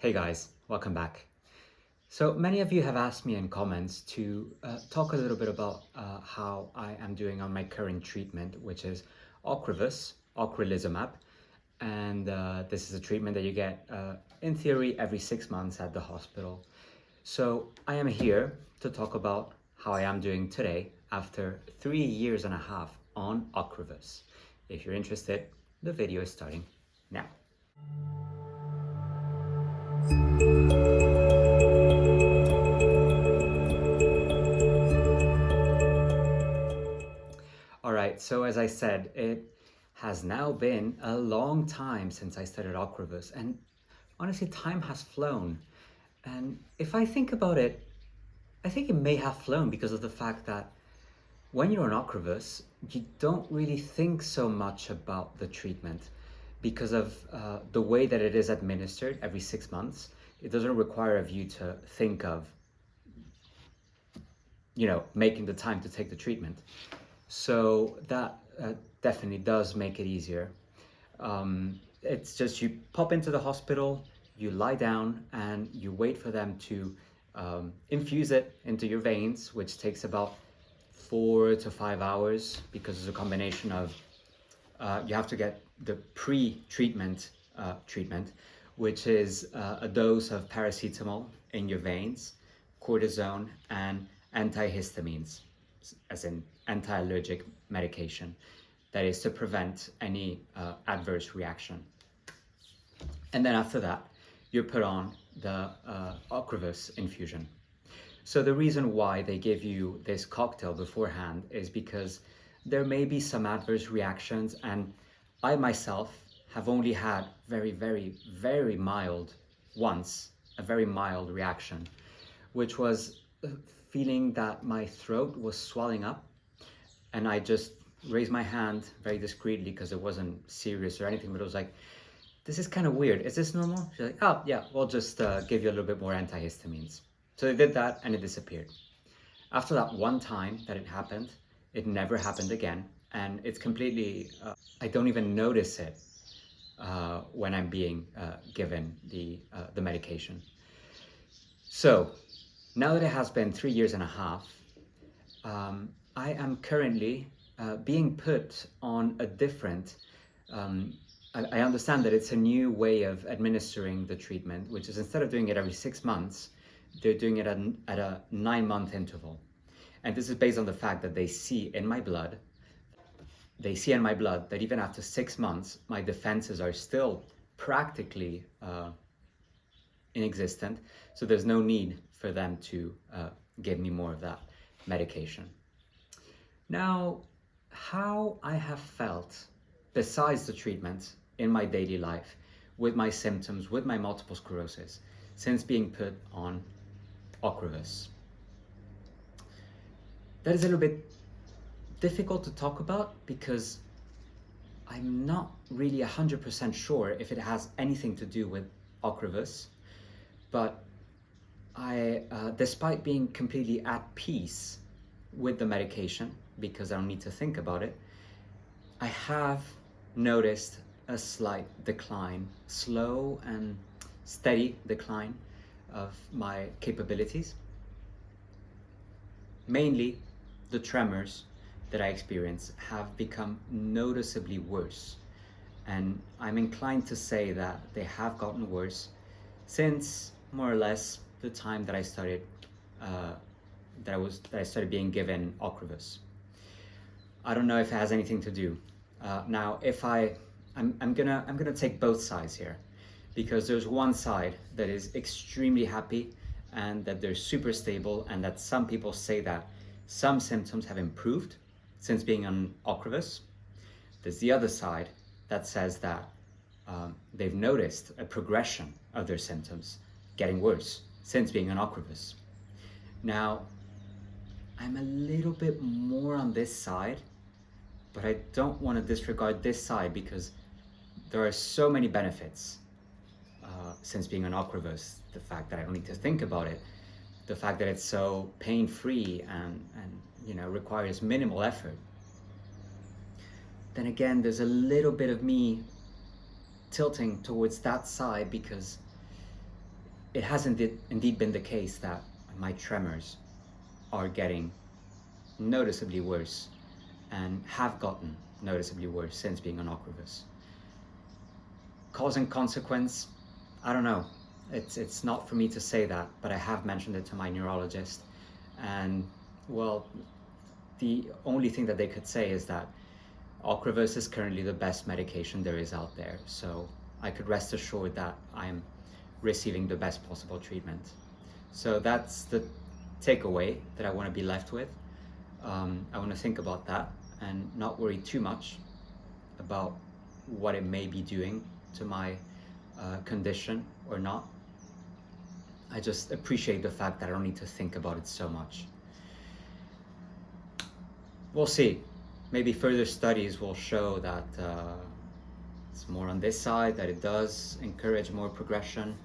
Hey guys, welcome back. So many of you have asked me in comments to talk a little bit about how I am doing on my current treatment, which is Ocrevus, ocrelizumab, and this is a treatment that you get in theory every 6 months at the hospital. So I am here to talk about how I am doing today after 3.5 years on Ocrevus. If you're interested, the video is starting now. All right, so as I said, it has now been a long time since I started Ocrevus, and honestly, time has flown. And if I think about it, I think it may have flown because of the fact that when you're on Ocrevus, you don't really think so much about the treatment because of the way that it is administered every 6 months. It doesn't require of you to think of, making the time to take the treatment. So that definitely does make it easier. It's just you pop into the hospital, you lie down, and you wait for them to infuse it into your veins, which takes about 4 to 5 hours because it's a combination of you have to get the pre-treatment treatment, which is a dose of paracetamol in your veins, cortisone, and antihistamines, as in anti-allergic medication, that is to prevent any adverse reaction. And then after that, you're put on the Ocrevus infusion. So the reason why they give you this cocktail beforehand is because there may be some adverse reactions, and I myself have only had very, very, very mild once, a very mild reaction, which was feeling that my throat was swelling up, and I just raised my hand very discreetly because it wasn't serious or anything, but it was like, this is kind of weird. Is this normal? She's like, oh yeah, we'll just give you a little bit more antihistamines. So they did that and it disappeared. After that one time that it happened, it never happened again. And it's completely, I don't even notice it when I'm being given the medication. So now that it has been 3.5 years, I am currently being put on a different, I understand that it's a new way of administering the treatment, which is instead of doing it every 6 months, they're doing it at a 9-month interval. And this is based on the fact that they see in my blood that even after 6 months, my defenses are still practically inexistent. So there's no need for them to give me more of that medication. Now, how I have felt besides the treatment in my daily life with my symptoms, with my multiple sclerosis, since being put on Ocrevus. That is a little bit difficult to talk about because I'm not really 100% sure if it has anything to do with Ocrevus, but I, despite being completely at peace with the medication, because I don't need to think about it, I have noticed a slight decline, slow and steady decline of my capabilities. Mainly, the tremors that I experience have become noticeably worse. And I'm inclined to say that they have gotten worse since more or less the time that I started that I started being given Ocrevus. I don't know if it has anything to do. Now, if I'm gonna take both sides here, because there's one side that is extremely happy and that they're super stable, and that some people say that some symptoms have improved since being on Ocrevus. There's the other side that says that they've noticed a progression of their symptoms getting worse since being on Ocrevus. Now, I'm a little bit more on this side, but I don't want to disregard this side because there are so many benefits since being on Ocrevus. The fact that I don't need to think about it, the fact that it's so pain-free and requires minimal effort. Then again, there's a little bit of me tilting towards that side because it has indeed been the case that my tremors are getting noticeably worse and have gotten noticeably worse since being on Ocrevus. Cause and consequence, I don't know. It's not for me to say that, but I have mentioned it to my neurologist, and well, the only thing that they could say is that Ocrevus is currently the best medication there is out there, so I could rest assured that I'm receiving the best possible treatment. So that's the takeaway that I want to be left with. I want to think about that and not worry too much about what it may be doing to my condition or not. I just appreciate the fact that I don't need to think about it so much. We'll see. Maybe further studies will show that it's more on this side, that it does encourage more progression,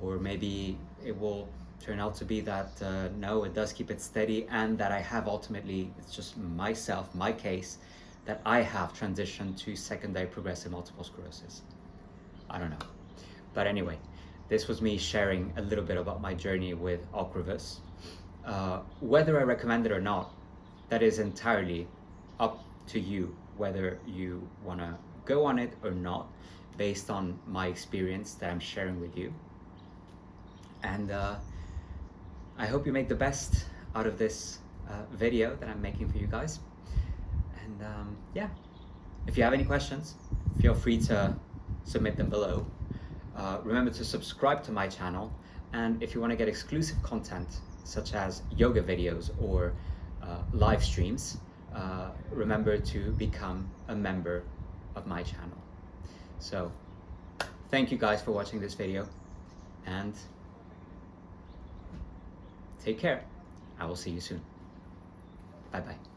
or maybe it will turn out to be that no, it does keep it steady, and that I have ultimately, it's just myself, my case, that I have transitioned to secondary progressive multiple sclerosis. I don't know. But anyway, this was me sharing a little bit about my journey with Ocrevus. Whether I recommend it or not, that is entirely up to you, whether you want to go on it or not, based on my experience that I'm sharing with you. And I hope you make the best out of this video that I'm making for you guys. And yeah, if you have any questions, feel free to submit them below. Remember to subscribe to my channel, and if you want to get exclusive content such as yoga videos or live streams, remember to become a member of my channel. So thank you guys for watching this video, and take care. I will see you soon. Bye bye.